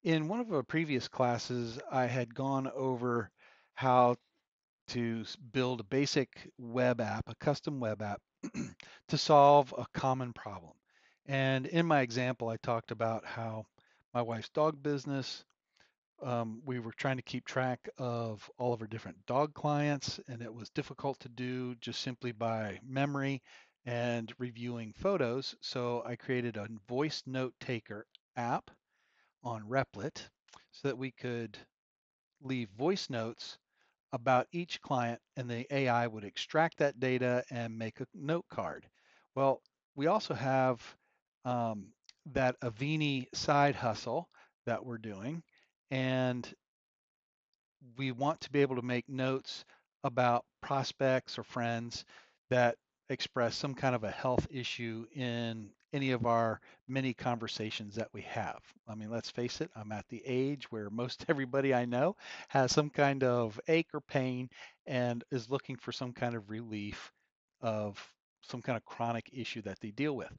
In one of our previous classes, I had gone over how to build a basic web app, a custom web app, to solve a common problem. And in my example, I talked about how my wife's dog business, we were trying to keep track of all of our different dog clients, and it was difficult to do just simply by memory and reviewing photos. So I created a voice note taker app on Replit so that we could leave voice notes about each client, and the AI would extract that data and make a note card. Well, we also have um, that Avini side hustle that we're doing, and we want to be able to make notes about prospects or friends that express some kind of a health issue in any of our many conversations that we have. I mean, let's face it, I'm at the age where most everybody I know has some kind of ache or pain and is looking for some kind of relief of some kind of chronic issue that they deal with.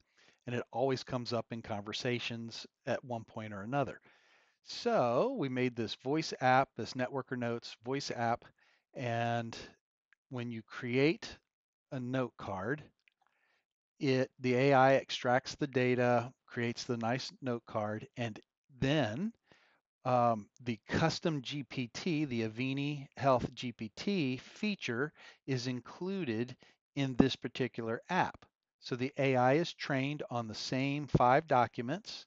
And it always comes up in conversations at one point or another. So we made this voice app, this Networker Notes voice app, and when you create a note card, the AI extracts the data, creates the nice note card, and then the custom GPT, the Avini Health GPT feature is included in this particular app. So the AI is trained on the same 5 documents,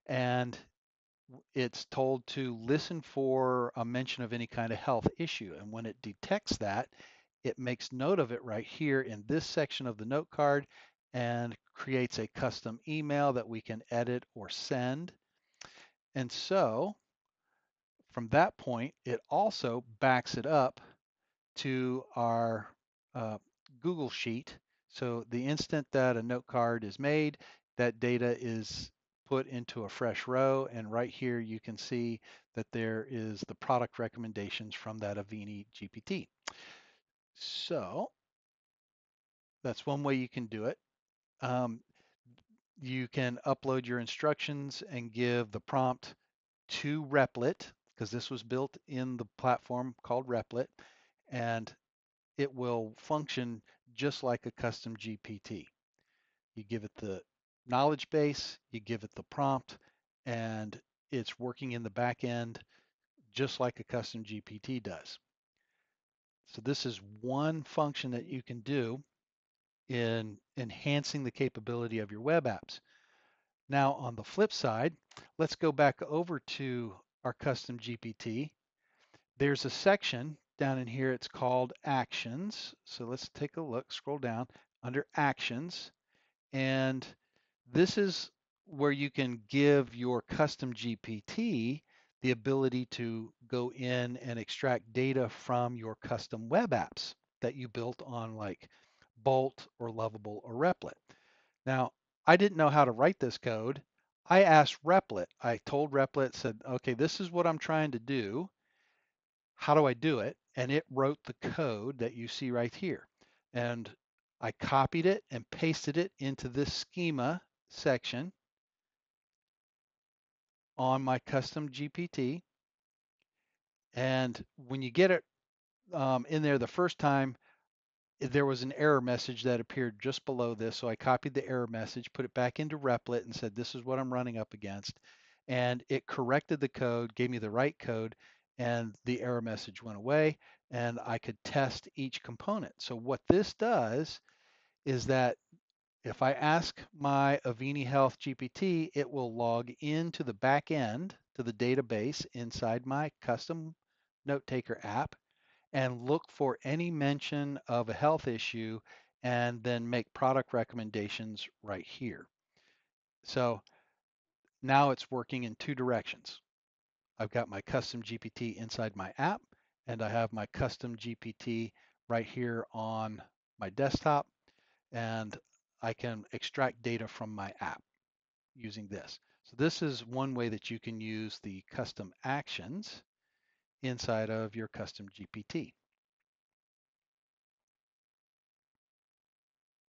and it's told to listen for a mention of any kind of health issue. And when it detects that, it makes note of it right here in this section of the note card and creates a custom email that we can edit or send. And so from that point, it also backs it up to our uh, Google Sheet. So the instant that a note card is made, that data is put into a fresh row. And right here, you can see that there is the product recommendations from that Avini GPT. So that's one way you can do it. Um, you can upload your instructions and give the prompt to Replit, because this was built in the platform called Replit, and it will function just like a custom GPT. You give it the knowledge base, you give it the prompt, and it's working in the back end just like a custom GPT does. So this is one function that you can do in enhancing the capability of your web apps. Now on the flip side, let's go back over to our custom GPT. There's a section down in here, it's called Actions. So let's take a look, scroll down under Actions, and this is where you can give your custom GPT the ability to go in and extract data from your custom web apps that you built on like Bolt or Lovable or Replit. Now, I didn't know how to write this code. I asked Replit. I told Replit, said, okay, this is what I'm trying to do. How do I do it? And it wrote the code that you see right here. And I copied it and pasted it into this schema section on my custom GPT. And when you get it in there the first time, there was an error message that appeared just below this. So I copied the error message, put it back into Replit and said, this is what I'm running up against. And it corrected the code, gave me the right code, and the error message went away. And I could test each component. So what this does is that if I ask my Avini Health GPT, it will log into the back end to the database inside my custom note taker app and look for any mention of a health issue and then make product recommendations right here. So now it's working in 2 directions. I've got my custom GPT inside my app, and I have my custom GPT right here on my desktop, and I can extract data from my app using this. So this is one way that you can use the custom actions inside of your custom GPT.